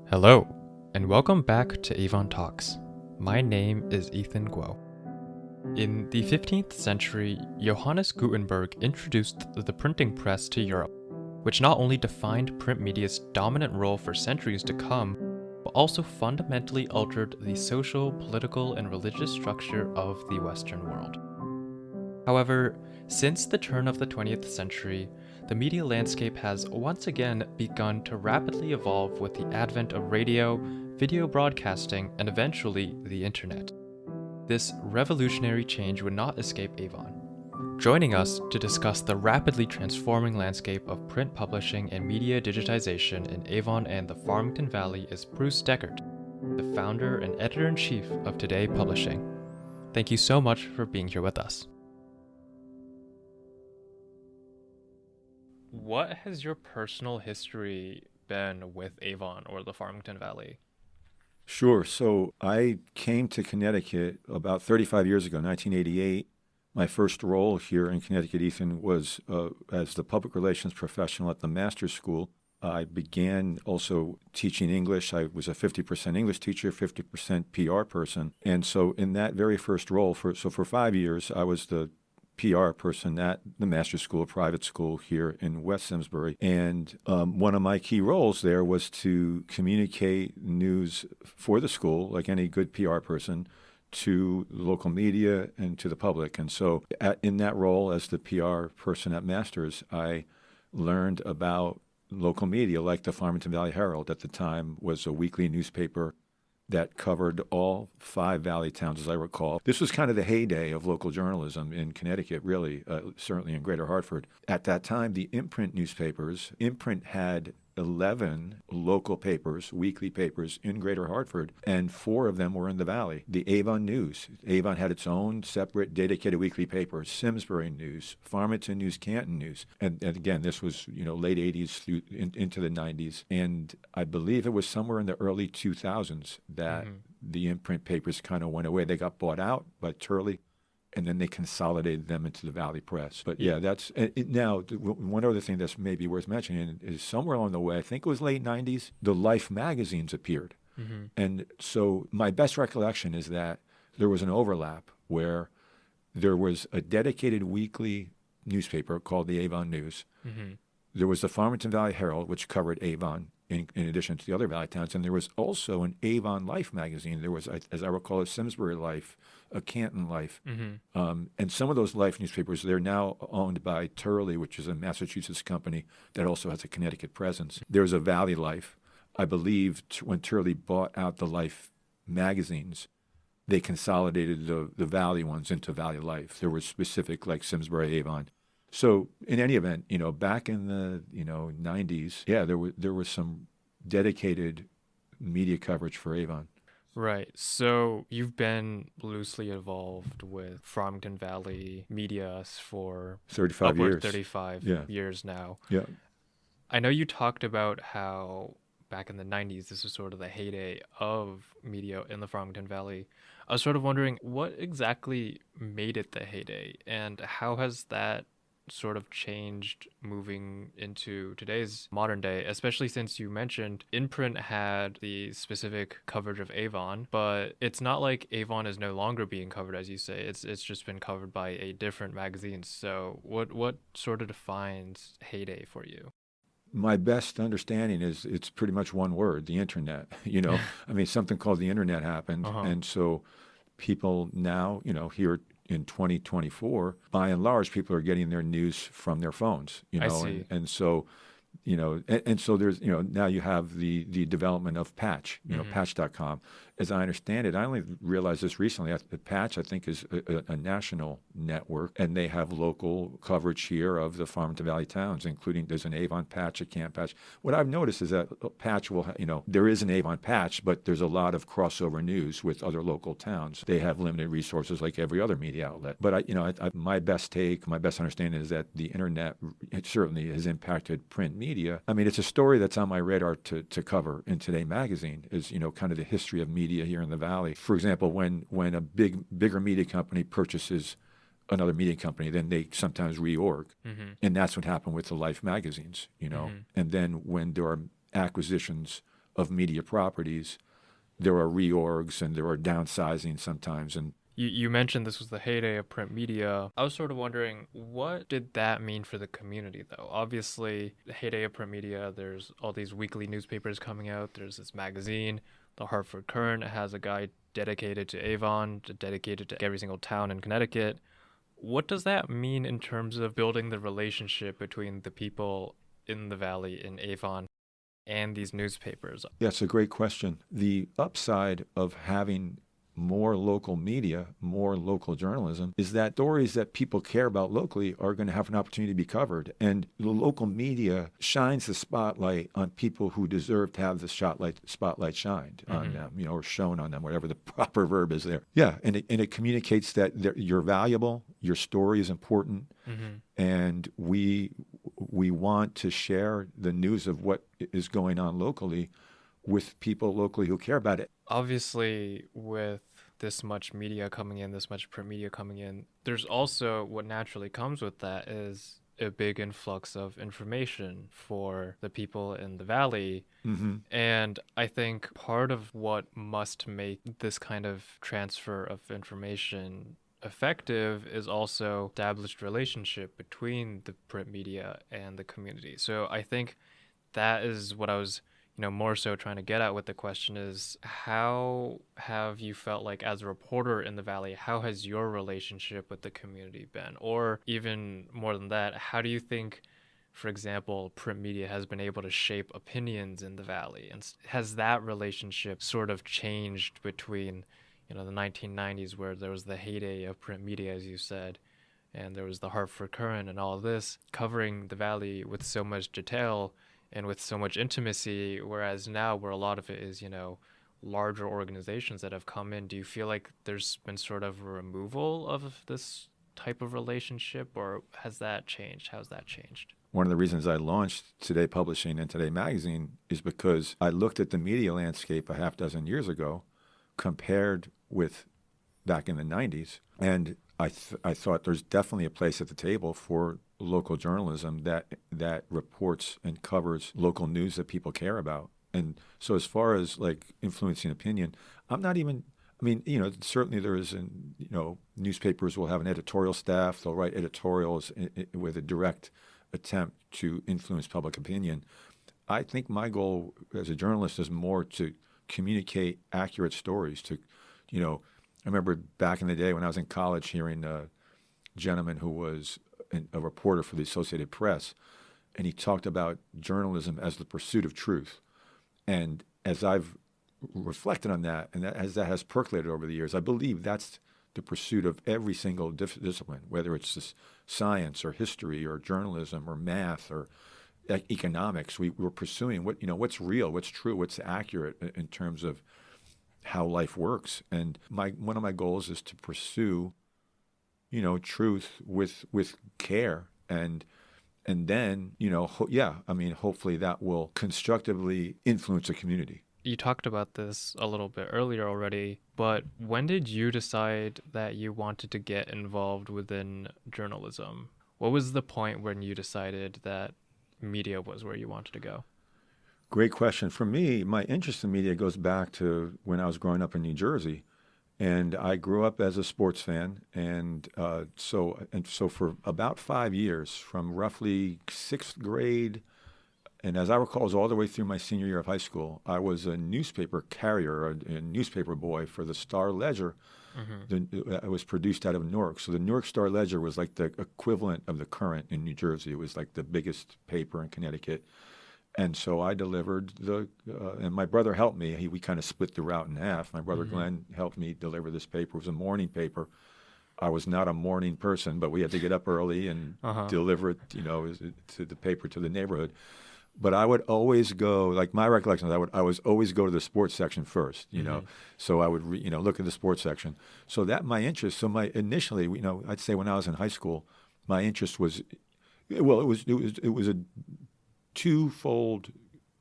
Hello, and welcome back to Avon Talks. My name is Ethan Guo. In the 15th century, Johannes Guttenburg introduced the printing press to Europe, which not only defined print media's dominant role for centuries to come, but also fundamentally altered the social, political, and religious structure of the Western world. However, since the turn of the 20th century, the media landscape has once again begun to rapidly evolve with the advent of radio, video broadcasting, and eventually the internet. This revolutionary change would not escape Avon. Joining us to discuss the rapidly transforming landscape of print publishing and media digitization in Avon and the Farmington Valley is Bruce Deckert, the founder and editor-in-chief of Today Publishing. Thank you so much for being here with us. What has your personal history been with Avon or the Farmington Valley? Sure. So I came to Connecticut about 35 years ago, 1988. My first role here in Connecticut, Ethan, was as the public relations professional at the master's school. I began also teaching English. I was a 50% English teacher, 50% PR person. And so in that very first role, for 5 years, I was the PR person at the master's school, a private school here in West Simsbury. And one of my key roles there was to communicate news for the school, like any good PR person, to the local media and to the public. And so in that role as the PR person at Masters, I learned about local media, like the Farmington Valley Herald at the time was a weekly newspaper that covered all 5 valley towns, as I recall. This was kind of the heyday of local journalism in Connecticut, really, certainly in Greater Hartford. At that time, the imprint newspapers, Imprint had 11 local papers, weekly papers in Greater Hartford, and 4 of them were in the Valley. The Avon News. Avon had its own separate dedicated weekly paper, Simsbury News, Farmington News, Canton News. And again, this was, late 80s through into the 90s. And I believe it was somewhere in the early 2000s that the imprint papers kind of went away. They got bought out by Turley, and then they consolidated them into the Valley Press. But yeah, that's now one other thing that's maybe worth mentioning is somewhere along the way, I think it was late 90s, the Life magazines appeared. And so my best recollection is that there was an overlap where there was a dedicated weekly newspaper called the Avon News. There was the Farmington Valley Herald, which covered Avon in addition to the other valley towns. And there was also an Avon Life magazine. There was, as I recall, a Simsbury Life, a Canton Life. And some of those Life newspapers, they're now owned by Turley, which is a Massachusetts company that also has a Connecticut presence. There's a Valley Life. I believe when Turley bought out the Life magazines, they consolidated the Valley ones into Valley Life. There were specific, like Simsbury, Avon. So in any event, back in the 90s, yeah, there was some dedicated media coverage for Avon. Right. So you've been loosely involved with Farmington Valley media for 35 years. 35 years now. Yeah. I know you talked about how back in the 90s, this was sort of the heyday of media in the Farmington Valley. I was sort of wondering what exactly made it the heyday, and how has that sort of changed moving into today's modern day, especially since you mentioned Imprint had the specific coverage of Avon, but it's not like Avon is no longer being covered, as you say. It's just been covered by a different magazine. So what sort of defines heyday for you? My best understanding is it's pretty much one word, the internet. I mean, something called the internet happened. And so people now, here in 2024, by and large, people are getting their news from their phones, I see. And so, and so there's, now you have the development of Patch, Patch.com. As I understand it, I only realized this recently. Patch, I think, is a national network, and they have local coverage here of the Farmington Valley towns, including there's an Avon Patch, a Camp Patch. What I've noticed is that Patch will, there is an Avon Patch, but there's a lot of crossover news with other local towns. They have limited resources like every other media outlet. But my best understanding is that the internet, it certainly has impacted print media. I mean, it's a story that's on my radar to cover in Today magazine is, kind of the history of media here in the Valley. For example, when a bigger media company purchases another media company, then they sometimes reorg. And that's what happened with the Life magazines, And then when there are acquisitions of media properties, there are reorgs and there are downsizing sometimes. And You mentioned this was the heyday of print media. I was sort of wondering, what did that mean for the community, though? Obviously, the heyday of print media, there's all these weekly newspapers coming out. There's this magazine, the Hartford Courant, has a guy dedicated to Avon, dedicated to every single town in Connecticut. What does that mean in terms of building the relationship between the people in the valley, in Avon, and these newspapers? yeah, it's a great question. The upside of having more local media, more local journalism, is that stories that people care about locally are going to have an opportunity to be covered. And the local media shines the spotlight on people who deserve to have the spotlight shined on them, or shown on them, whatever the proper verb is there. Yeah, and it communicates that you're valuable, your story is important, and we want to share the news of what is going on locally with people locally who care about it. Obviously, with this much media coming in, this much print media coming in, there's also what naturally comes with that is a big influx of information for the people in the valley. And I think part of what must make this kind of transfer of information effective is also established relationship between the print media and the community. So I think that is what I was more so trying to get at with the question is, how have you felt like as a reporter in the Valley, how has your relationship with the community been? Or even more than that, how do you think, for example, print media has been able to shape opinions in the Valley? And has that relationship sort of changed between, the 1990s, where there was the heyday of print media, as you said, and there was the Hartford Courant and all of this, covering the Valley with so much detail and with so much intimacy, whereas now where a lot of it is, larger organizations that have come in, do you feel like there's been sort of a removal of this type of relationship, or has that changed? How's that changed? One of the reasons I launched Today Publishing and Today Magazine is because I looked at the media landscape a half dozen years ago compared with back in the 90s, and I thought there's definitely a place at the table for local journalism that reports and covers local news that people care about. And so as far as like influencing opinion, certainly there is, newspapers will have an editorial staff. They'll write editorials with a direct attempt to influence public opinion. I think my goal as a journalist is more to communicate accurate stories. I remember back in the day when I was in college hearing a gentleman who was a reporter for the Associated Press, and he talked about journalism as the pursuit of truth. And as I've reflected on that, and as that has percolated over the years, I believe that's the pursuit of every single discipline, whether it's this science or history or journalism or math or economics. We're pursuing what's real, what's true, what's accurate in terms of how life works. And one of my goals is to pursue, truth with care, and then, hopefully that will constructively influence the community. You talked about this a little bit earlier already, but when did you decide that you wanted to get involved within journalism? What was the point when you decided that media was where you wanted to go? Great question. For me, my interest in media goes back to when I was growing up in New Jersey, and I grew up as a sports fan, and so for about 5 years, from roughly sixth grade, and as I recall, it was all the way through my senior year of high school, I was a newspaper carrier, a newspaper boy for the Star Ledger. It was produced out of Newark. So the Newark Star Ledger was like the equivalent of the Courant in New Jersey. It was like the biggest paper in Connecticut. And so I delivered and my brother helped me. We kind of split the route in half. My brother Glenn helped me deliver this paper. It was a morning paper. I was not a morning person, but we had to get up early and deliver it, to the paper to the neighborhood. But I would always go, like my recollection is I was always go to the sports section first, So I would, look at the sports section. So that my interest, initially, I'd say when I was in high school, my interest was, it was a twofold.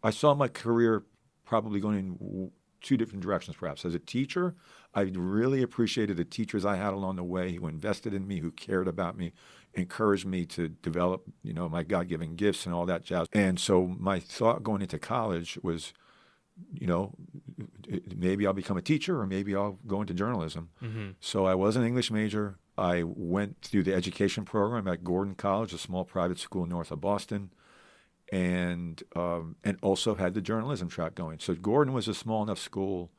I saw my career probably going in two different directions, perhaps. As a teacher, I really appreciated the teachers I had along the way who invested in me, who cared about me, encouraged me to develop, my God-given gifts and all that jazz. And so my thought going into college was, you know, maybe I'll become a teacher or maybe I'll go into journalism. Mm-hmm. So I was an English major. I went through the education program at Gordon College, a small private school north of Boston, and also had the journalism track going. So Gordon was a small enough school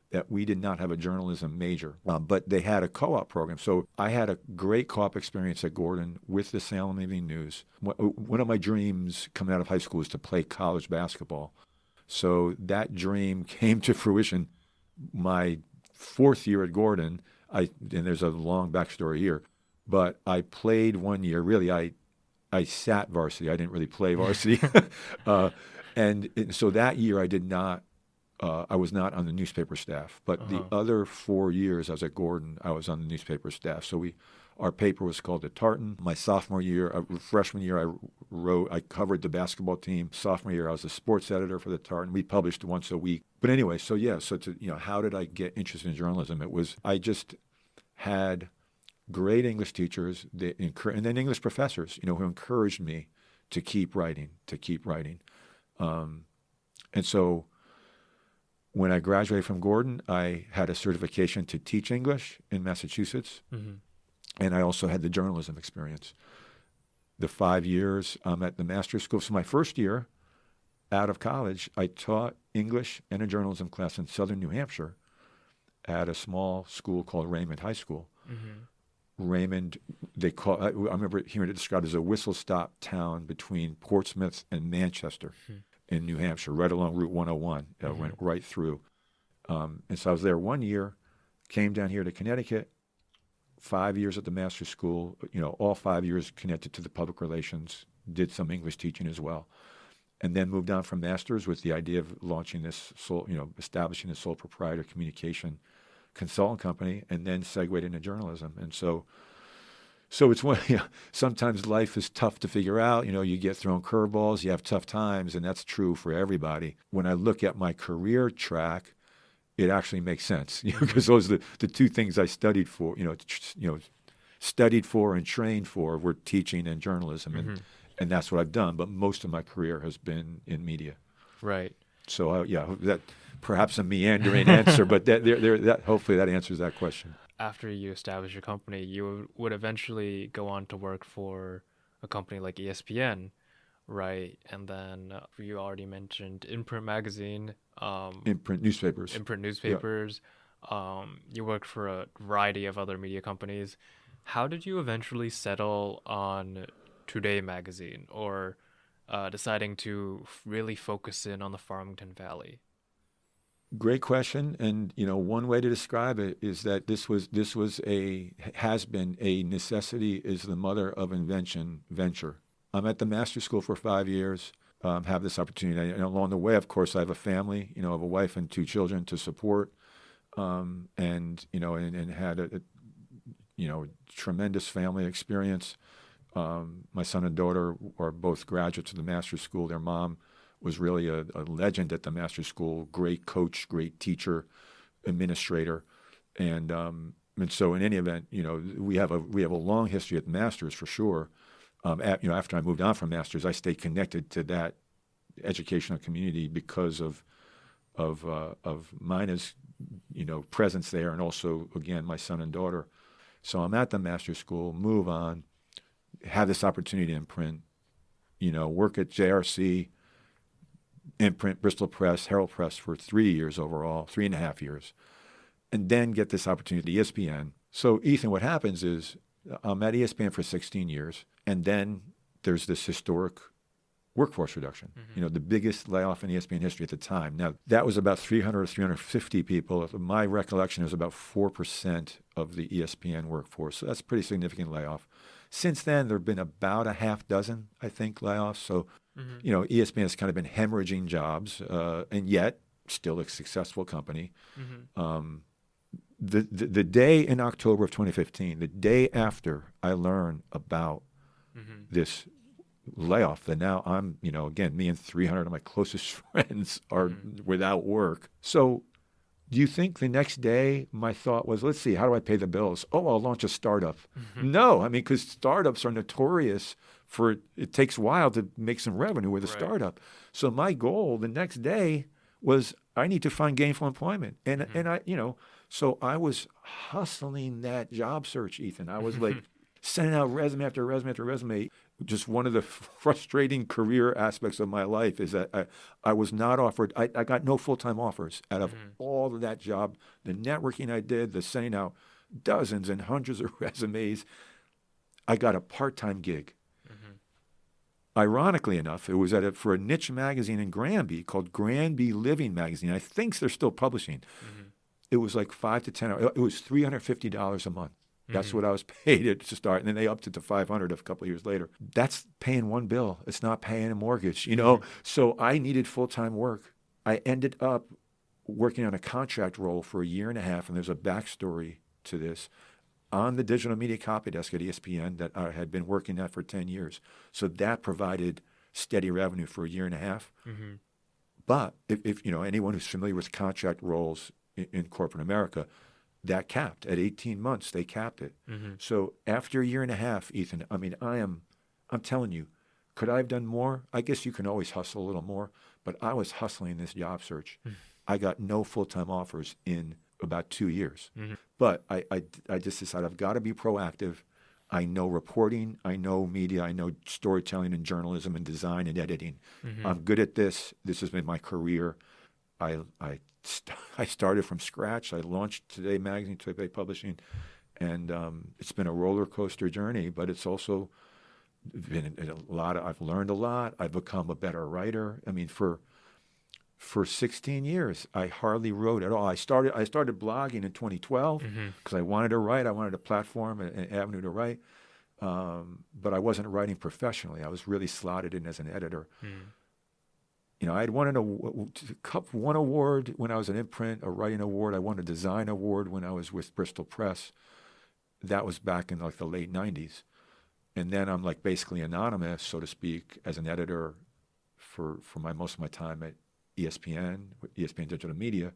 that we did not have a journalism major, but they had a co-op program. So I had a great co-op experience at Gordon with the Salem Evening News. One of my dreams coming out of high school was to play college basketball. So that dream came to fruition my fourth year at Gordon. And there's a long backstory here, but I played one year. Really, I sat varsity. I didn't really play varsity. And so that year I did not, I was not on the newspaper staff. But the other 4 years I was at Gordon, I was on the newspaper staff. So our paper was called The Tartan. My sophomore year, freshman year, I covered the basketball team. Sophomore year, I was a sports editor for The Tartan. We published once a week. But anyway, how did I get interested in journalism? I just had great English teachers and then English professors, who encouraged me to keep writing. And so when I graduated from Gordon, I had a certification to teach English in Massachusetts. Mm-hmm. And I also had the journalism experience. The 5 years at the master's school. So my first year out of college, I taught English and a journalism class in southern New Hampshire at a small school called Raymond High School. Mm-hmm. Raymond, I remember hearing it described as a whistle-stop town between Portsmouth and Manchester in New Hampshire, right along Route 101. Went right through. And so I was there 1 year, came down here to Connecticut, 5 years at the master's school, all 5 years connected to the public relations, did some English teaching as well, and then moved on from master's with the idea of launching this establishing a sole proprietor communication consultant company, and then segued into journalism. And so it's one, sometimes life is tough to figure out. You get thrown curveballs, you have tough times, and that's true for everybody. When I look at my career track, it actually makes sense, because those are the two things I studied for, studied for and trained for were teaching and journalism, and that's what I've done. But most of my career has been in media. Right. So that perhaps a meandering answer, but that hopefully that answers that question. After you establish your company, you would eventually go on to work for a company like ESPN, right? And then you already mentioned in-print magazine. In-print newspapers. Yeah. You worked for a variety of other media companies. How did you eventually settle on Today magazine, or deciding to really focus in on the Farmington Valley? Great question. And, one way to describe it is that this has been a necessity is the mother of invention venture. I'm at the master's school for 5 years, have this opportunity. And along the way, of course, I have a family, I have a wife and 2 children to support, and had a tremendous family experience. My son and daughter are both graduates of the master's school. Their mom was really a legend at the master's school, great coach, great teacher, administrator. And so in any event, we have a long history at the master's for sure. After I moved on from master's, I stayed connected to that educational community because of Mina's, presence there, and also, again, my son and daughter. So I'm at the master's school, move on, have this opportunity to imprint, work at JRC, imprint, Bristol Press, Herald Press for 3 years overall, 3.5 years, and then get this opportunity at ESPN. So, Ethan, what happens is I'm at ESPN for 16 years, and then there's this historic workforce reduction, the biggest layoff in ESPN history at the time. Now, that was about 300 or 350 people. My recollection is about 4% of the ESPN workforce. So that's a pretty significant layoff. Since then, there have been about a half dozen, I think, layoffs. So, ESPN has kind of been hemorrhaging jobs, and yet still a successful company. The day in October of 2015, the day after I learned about this layoff, that now I'm, again, me and 300 of my closest friends are without work. So do you think the next day my thought was, let's see, how do I pay the bills? Oh, I'll launch a startup. No, because startups are notorious for it takes a while to make some revenue with a startup. So my goal the next day was I need to find gainful employment. And I, so I was hustling that job search, Ethan. I was like sending out resume after resume after resume. Just one of the frustrating career aspects of my life is that I was not offered, I got no full-time offers out of all of that job. The networking I did, the sending out dozens and hundreds of resumes, I got a part-time gig. Ironically enough, it was for a niche magazine in Granby called Granby Living Magazine. I think they're still publishing. It was like 5 to 10 hours. It was $350 a month. That's what I was paid to start. And then they upped it to $500 a couple of years later. That's paying one bill. It's not paying a mortgage, So I needed full-time work. I ended up working on a contract role for a year and a half, and there's a backstory to this, on the digital media copy desk at ESPN that I had been working at for 10 years. So that provided steady revenue for a year and a half. But if anyone who's familiar with contract roles in corporate America, that capped at 18 months. They capped it. So after a year and a half, Ethan, I mean, I'm telling you, could I have done more? I guess you can always hustle a little more, but I was hustling this job search. I got no full-time offers in about 2 years. But I just decided I've got to be proactive. I know reporting, I know media, I know storytelling and journalism and design and editing. I'm good at this. This has been my career. I started from scratch. I launched Today Magazine, Today Publishing, and it's been a roller coaster journey, but it's also been a lot. I've learned a lot. I've become a better writer. I mean, for 16 years, I hardly wrote at all. I started blogging in 2012 because I wanted to write. I wanted a platform, an avenue to write, but I wasn't writing professionally. I was really slotted in as an editor. I had won one award when I was an imprint, a writing award. I won a design award when I was with Bristol Press. That was back in like the late 90s. And then I'm like basically anonymous, so to speak, as an editor for most of my time at ESPN Digital Media.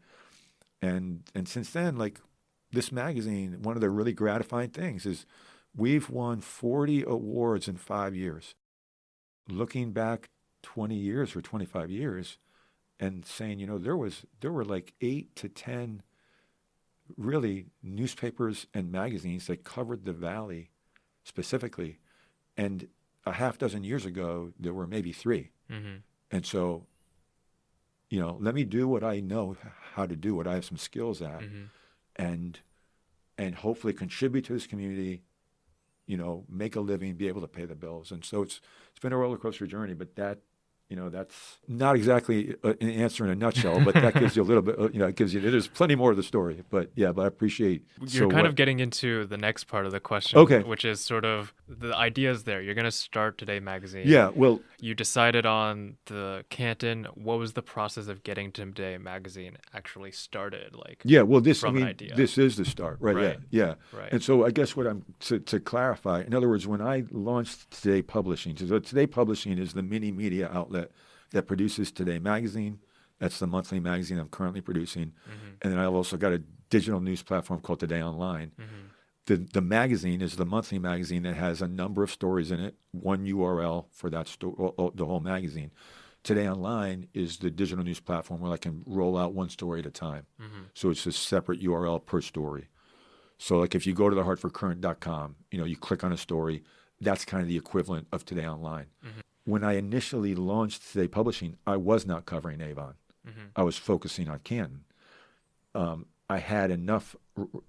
And since then, like this magazine, one of the really gratifying things is we've won 40 awards in 5 years. Looking back 20 years or 25 years and saying, there were like 8 to 10 really newspapers and magazines that covered the Valley specifically. And a half dozen years ago, there were maybe 3. And so, let me do what I know how to do, what I have some skills at, and hopefully contribute to this community, make a living, be able to pay the bills. And so it's been a roller coaster journey, but that's not exactly an answer in a nutshell, but that gives you a little bit, there's plenty more of the story, but I appreciate. You're kind of getting into the next part of the question, which is sort of the ideas there. You're going to start Today Magazine. Yeah, well. You decided on the Canton. What was the process of getting Today Magazine actually started? An idea? This is the start, right? Yeah. Right. And so I guess what to clarify, in other words, when I launched Today Publishing, so Today Publishing is the mini media outlet that produces Today Magazine. That's the monthly magazine I'm currently producing. And then I've also got a digital news platform called Today Online. The magazine is the monthly magazine that has a number of stories in it, one URL for that the whole magazine. Today Online is the digital news platform where I can roll out one story at a time. So it's a separate URL per story. So like if you go to thehartfordcurrent.com, you click on a story, that's kind of the equivalent of Today Online. When I initially launched Today Publishing, I was not covering Avon. I was focusing on Canton. I had enough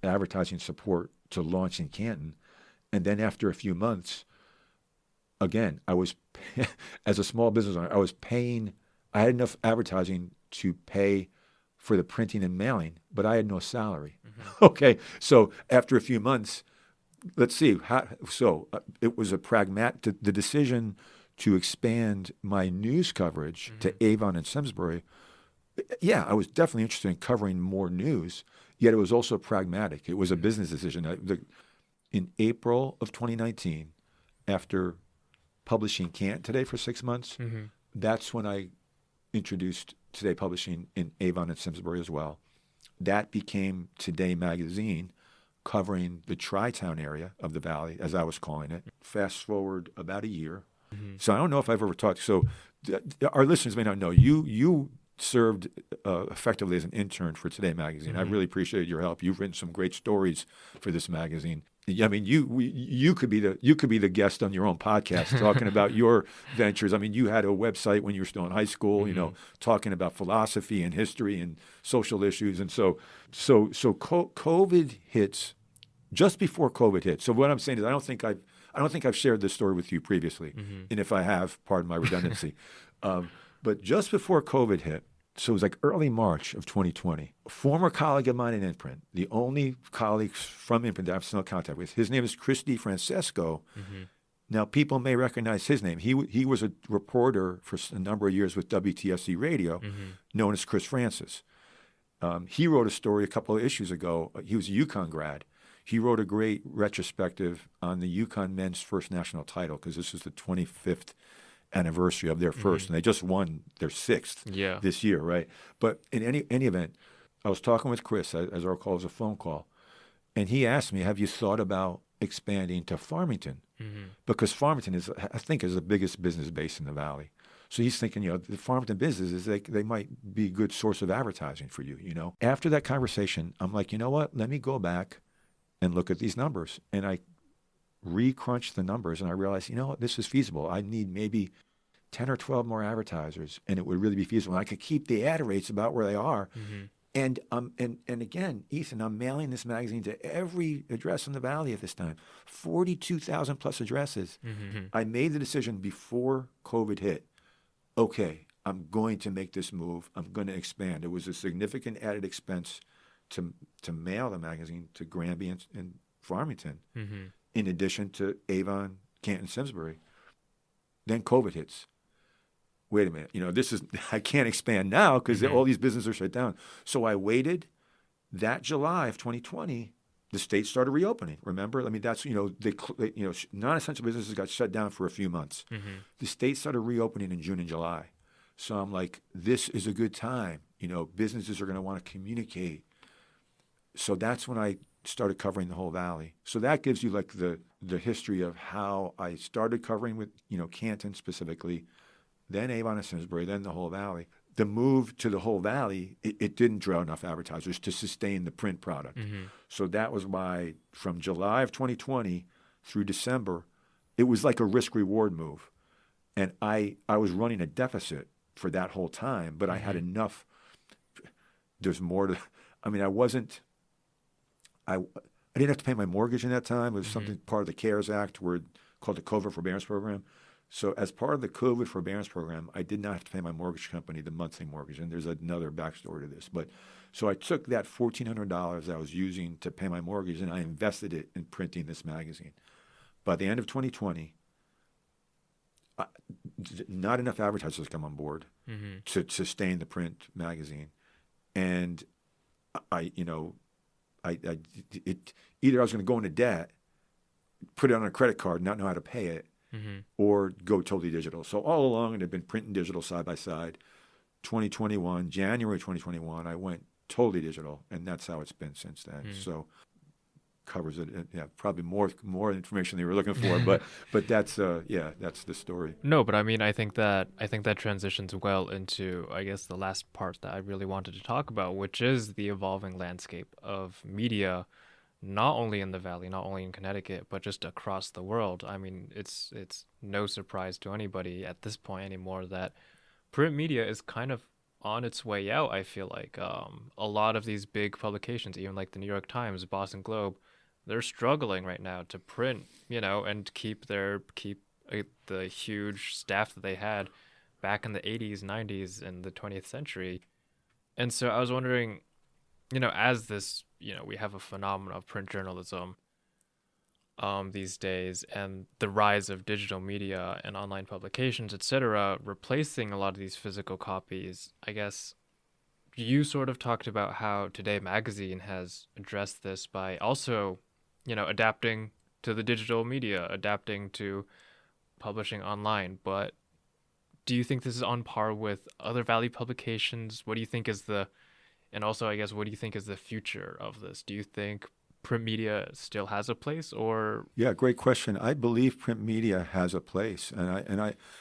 advertising support to launch in Canton. And then after a few months, again, I was, as a small business owner, I had enough advertising to pay for the printing and mailing, but I had no salary. Okay, so after a few months, let's see. It was the decision to expand my news coverage to Avon and Simsbury. Yeah, I was definitely interested in covering more news, yet it was also pragmatic. It was a business decision. In April of 2019, after publishing Canton Today for 6 months, that's when I introduced Today Publishing in Avon and Simsbury as well. That became Today Magazine, covering the Tri-Town area of the Valley, as I was calling it. Fast forward about a year. So I don't know if I've ever talked. So our listeners may not know. You served effectively as an intern for Today Magazine. I really appreciated your help. You've written some great stories for this magazine. I mean, you could be the guest on your own podcast talking about your ventures. I mean, you had a website when you were still in high school, talking about philosophy and history and social issues. And so COVID hits just before COVID hit. So what I'm saying is, I don't think I've shared this story with you previously, and if I have, pardon my redundancy. But just before COVID hit, so it was like early March of 2020, a former colleague of mine in Imprint, the only colleague from Imprint that I'm still in contact with, his name is Chris DiFrancesco. Now, people may recognize his name. He was a reporter for a number of years with WTSC Radio, known as Chris Francis. He wrote a story a couple of issues ago. He was a UConn grad. He wrote a great retrospective on the UConn men's first national title, because this is the 25th anniversary of their first, and they just won their sixth this year, right? But in any event, I was talking with Chris, as our call was a phone call, and he asked me, have you thought about expanding to Farmington? Because Farmington is the biggest business base in the Valley. So he's thinking, the Farmington businesses, they might be a good source of advertising for you, After that conversation, I'm like, you know what? Let me go back and look at these numbers. And I re-crunched the numbers, and I realized, this is feasible. I need maybe 10 or 12 more advertisers, and it would really be feasible. And I could keep the ad rates about where they are. And again, Ethan, I'm mailing this magazine to every address in the Valley at this time, 42,000 plus addresses. I made the decision before COVID hit. Okay, I'm going to make this move. I'm going to expand. It was a significant added expense to mail the magazine to Granby and Farmington, in addition to Avon, Canton, Simsbury. Then COVID hits. Wait a minute, I can't expand now because all these businesses are shut down. So I waited. That July of 2020, the state started reopening. Remember? I mean, that's, non-essential businesses got shut down for a few months. The state started reopening in June and July. So I'm like, this is a good time. Businesses are going to want to communicate. So that's when I started covering the whole Valley. So that gives you like the history of how I started covering with, Canton specifically, then Avon and Simsbury, then the whole Valley. The move to the whole Valley, it didn't draw enough advertisers to sustain the print product. So that was why from July of 2020 through December, it was like a risk-reward move. And I was running a deficit for that whole time, but I had enough. There's more to, I mean, I didn't have to pay my mortgage in that time. It was something part of the CARES Act called the COVID Forbearance Program. So as part of the COVID Forbearance Program, I did not have to pay my mortgage company the monthly mortgage. And there's another backstory to this. But so I took that $1,400 I was using to pay my mortgage, and I invested it in printing this magazine. By the end of 2020, not enough advertisers come on board to sustain the print magazine. And either I was going to go into debt, put it on a credit card, not know how to pay it, or go totally digital. So all along, it had been print and digital side by side. January 2021, I went totally digital, and that's how it's been since then. So covers it. Probably more information they were looking for, but that's the story. No, but I mean, I think that transitions well into, I guess, the last part that I really wanted to talk about, which is the evolving landscape of media, not only in the Valley, not only in Connecticut, but just across the world. I mean, it's no surprise to anybody at this point anymore that print media is kind of on its way out. I feel like a lot of these big publications, even like the New York Times, Boston Globe, they're struggling right now to print, and keep the huge staff that they had back in the 80s, 90s, and the 20th century. And so I was wondering, as this, we have a phenomenon of print journalism these days, and the rise of digital media and online publications, etc., replacing a lot of these physical copies. I guess you sort of talked about how Today Magazine has addressed this by also, adapting to the digital media, adapting to publishing online. But do you think this is on par with other Valley publications? What do you think is and also, I guess, what do you think is the future of this? Do you think print media still has a place, or? Yeah, great question. I believe print media has a place, and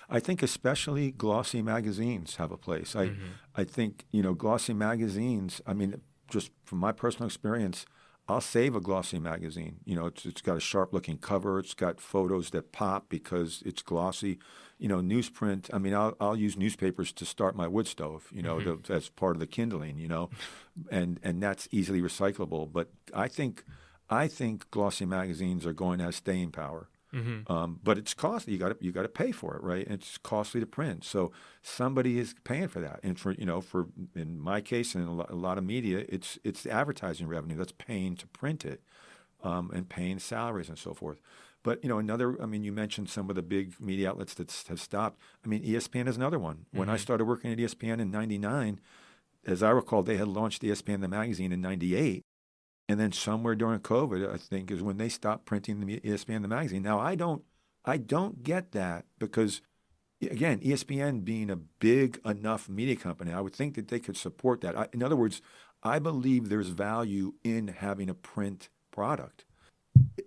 I think especially glossy magazines have a place. I think glossy magazines. I mean, just from my personal experience, I'll save a glossy magazine. It's got a sharp looking cover. It's got photos that pop because it's glossy. Newsprint. I mean, I'll use newspapers to start my wood stove. As part of the kindling. And that's easily recyclable. But I think glossy magazines are going to have staying power. But it's costly. You got to pay for it, right? And it's costly to print. So somebody is paying for that. And for in my case and a lot of media, it's the advertising revenue that's paying to print it, and paying salaries and so forth. But you mentioned some of the big media outlets that have stopped. I mean, ESPN is another one. When I started working at ESPN in '99, as I recall, they had launched ESPN the magazine in '98. And then somewhere during COVID, I think, is when they stopped printing the ESPN the magazine. Now, I don't get that because, again, ESPN being a big enough media company, I would think that they could support that. In other words, I believe there's value in having a print product.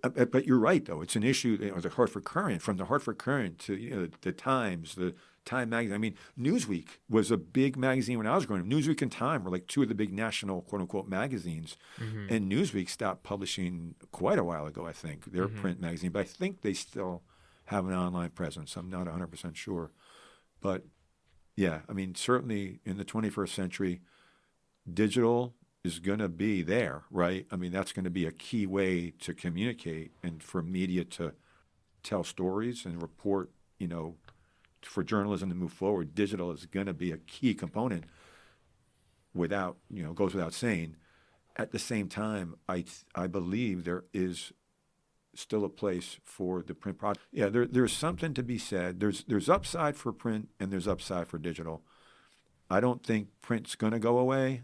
But you're right, though. It's an issue. The Hartford Courant, from the Hartford Courant to the Times, the Time magazine. I mean, Newsweek was a big magazine when I was growing up. Newsweek and Time were like two of the big national quote-unquote magazines. And Newsweek stopped publishing quite a while ago, I think, their print magazine. But I think they still have an online presence. I'm not 100% sure. But, yeah, I mean, certainly in the 21st century, digital is going to be there, right? I mean, that's going to be a key way to communicate and for media to tell stories and report, for journalism to move forward. Digital is going to be a key component goes without saying. At the same time, I believe there is still a place for the print product. Yeah, there's something to be said. There's upside for print and there's upside for digital. I don't think print's going to go away.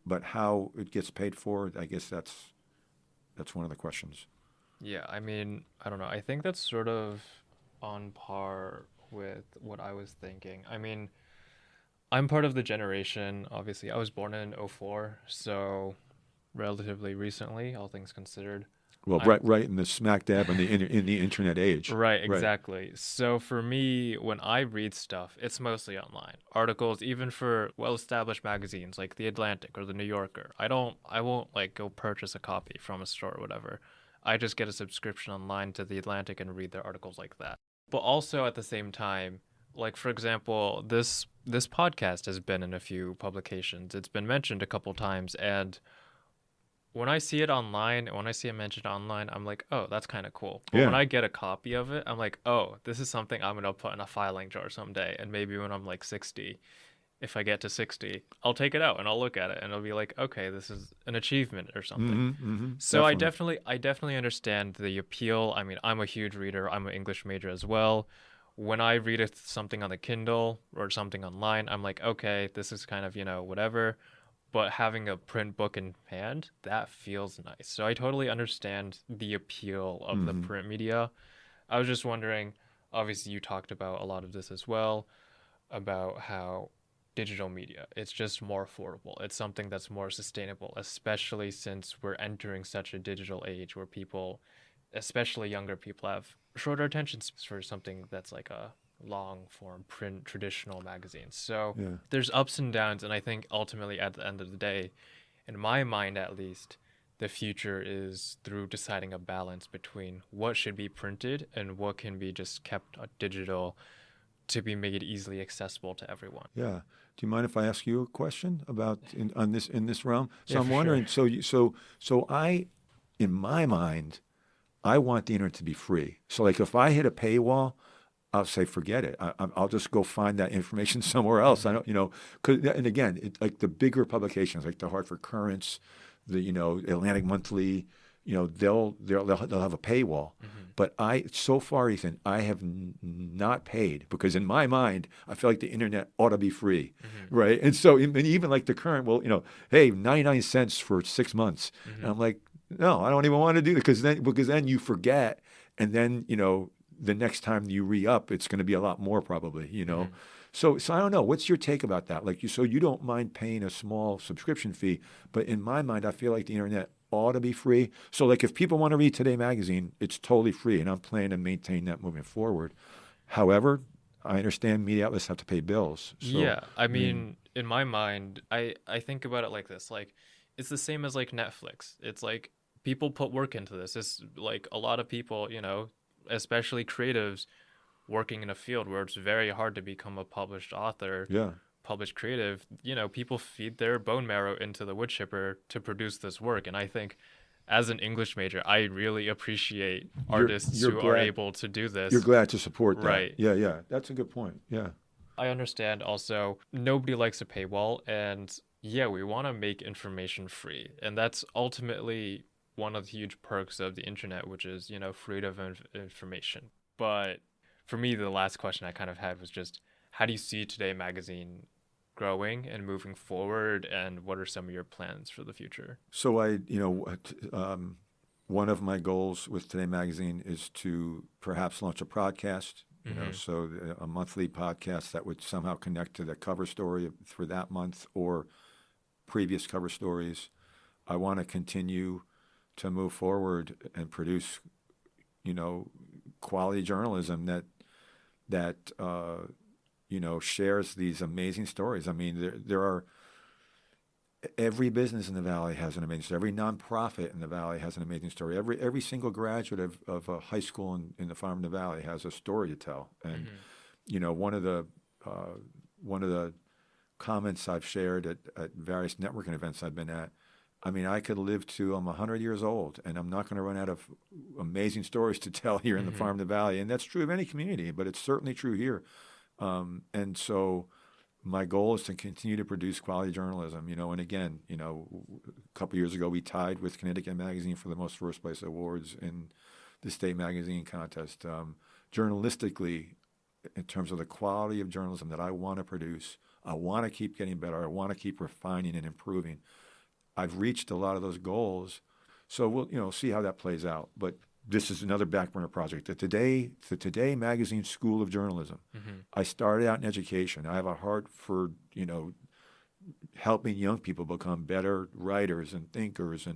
But how it gets paid for, I guess that's one of the questions. Yeah, I mean, I don't know. I think that's sort of on par with what I was thinking. I mean, I'm part of the generation, obviously. I was born in '04, so relatively recently, all things considered. Well, right in the smack dab in the internet age. Right, exactly. Right. So for me, when I read stuff, it's mostly online. Articles, even for well-established magazines like The Atlantic or The New Yorker. I won't like go purchase a copy from a store or whatever. I just get a subscription online to The Atlantic and read their articles like that. But also at the same time, like for example, this podcast has been in a few publications. It's been mentioned a couple times, and when I see it online, when I see it mentioned online, I'm like, oh, that's kind of cool. But when I get a copy of it, I'm like, oh, this is something I'm going to put in a filing jar someday. And maybe when I'm like 60, if I get to 60, I'll take it out and I'll look at it and I'll be like, okay, this is an achievement or something. So definitely. I definitely understand the appeal. I mean, I'm a huge reader. I'm an English major as well. When I read something on the Kindle or something online, I'm like, okay, this is kind of, whatever. But having a print book in hand, that feels nice. So I totally understand the appeal of the print media. I was just wondering, obviously you talked about a lot of this as well, about how digital media, it's just more affordable. It's something that's more sustainable, especially since we're entering such a digital age where people, especially younger people, have shorter attention spans for something that's like a long form print traditional magazines. So there's ups and downs, and I think ultimately at the end of the day, in my mind at least, the future is through deciding a balance between what should be printed and what can be just kept digital to be made easily accessible to everyone. Yeah. Do you mind if I ask you a question about in this realm? So yeah, I'm wondering. Sure. So I, in my mind, I want the internet to be free. So like if I hit a paywall, I'll say, forget it. I'll just go find that information somewhere else. I don't, and again, like the bigger publications, like the Hartford Courants, the Atlantic Monthly, they'll have a paywall. But so far, Ethan, I have not paid because in my mind, I feel like the internet ought to be free, right? And so, and even like the Courant, well, hey, 99 cents for 6 months, and I'm like, no, I don't even want to do that because then you forget, and then the next time you re-up, it's going to be a lot more probably, So I don't know. What's your take about that? So you don't mind paying a small subscription fee, but in my mind, I feel like the internet ought to be free. So like if people want to read Today Magazine, it's totally free, and I'm planning to maintain that moving forward. However, I understand media outlets have to pay bills. So, Yeah, I mean, in my mind, I think about it like this. Like, it's the same as like Netflix. It's like people put work into this. It's like a lot of people, you know, especially creatives working in a field where it's very hard to become a published author, yeah. published creative, you know, people feed their bone marrow into the wood chipper to produce this work. And I think as an English major, I really appreciate artists who are able to do this. You're glad to support that. Right. Yeah. That's a good point. Yeah. I understand also nobody likes a paywall, and yeah, we want to make information free. And that's ultimately one of the huge perks of the internet, which is, you know, freedom of information. But for me, the last question I kind of had was just, how do you see Today Magazine growing and moving forward, and what are some of your plans for the future? So one of my goals with Today Magazine is to perhaps launch a podcast, so a monthly podcast that would somehow connect to the cover story for that month or previous cover stories. I want to continue to move forward and produce, quality journalism that shares these amazing stories. I mean, there are every business in the Valley has an amazing story. Every nonprofit in the Valley has an amazing story. Every single graduate of a high school in the Farmington Valley has a story to tell. And one of the comments I've shared at various networking events I've been at, I mean, I could live to I'm 100 years old, and I'm not going to run out of amazing stories to tell here in the Farmington Valley. And that's true of any community, but it's certainly true here. And so my goal is to continue to produce quality journalism, and again, a couple years ago, we tied with Connecticut Magazine for the most first place awards in the state magazine contest. Journalistically, in terms of the quality of journalism that I want to produce, I want to keep getting better. I want to keep refining and improving. I've reached a lot of those goals, so we'll see how that plays out. But this is another back burner project. The Today Magazine School of Journalism. I started out in education. I have a heart for helping young people become better writers and thinkers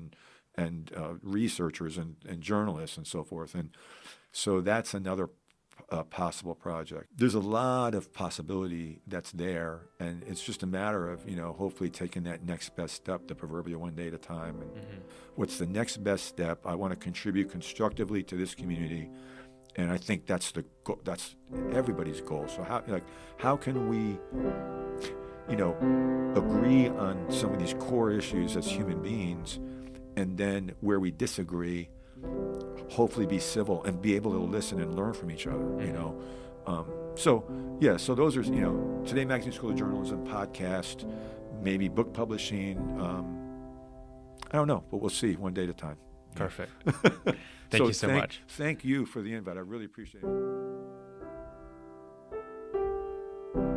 and researchers and journalists and so forth. And so that's another possible project. There's a lot of possibility that's there, and it's just a matter of hopefully taking that next best step, the proverbial one day at a time. And what's the next best step? I want to contribute constructively to this community, and I think that's everybody's goal. So how can we agree on some of these core issues as human beings, and then where we disagree, hopefully be civil and be able to listen and learn from each other, So those are, Today Magazine School of Journalism, podcast, maybe book publishing. I don't know, but we'll see one day at a time. Perfect. Thank you so much. Thank you for the invite. I really appreciate it.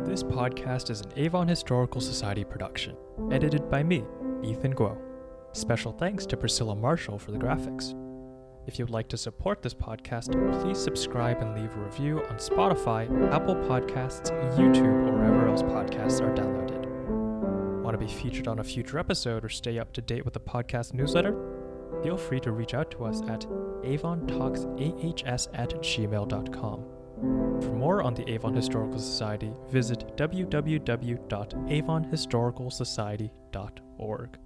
This podcast is an Avon Historical Society production, edited by me, Ethan Guo. Special thanks to Priscilla Marshall for the graphics. If you'd like to support this podcast, please subscribe and leave a review on Spotify, Apple Podcasts, YouTube, or wherever else podcasts are downloaded. Want to be featured on a future episode or stay up to date with the podcast newsletter? Feel free to reach out to us at avontalksahs@gmail.com. For more on the Avon Historical Society, visit www.avonhistoricalsociety.org.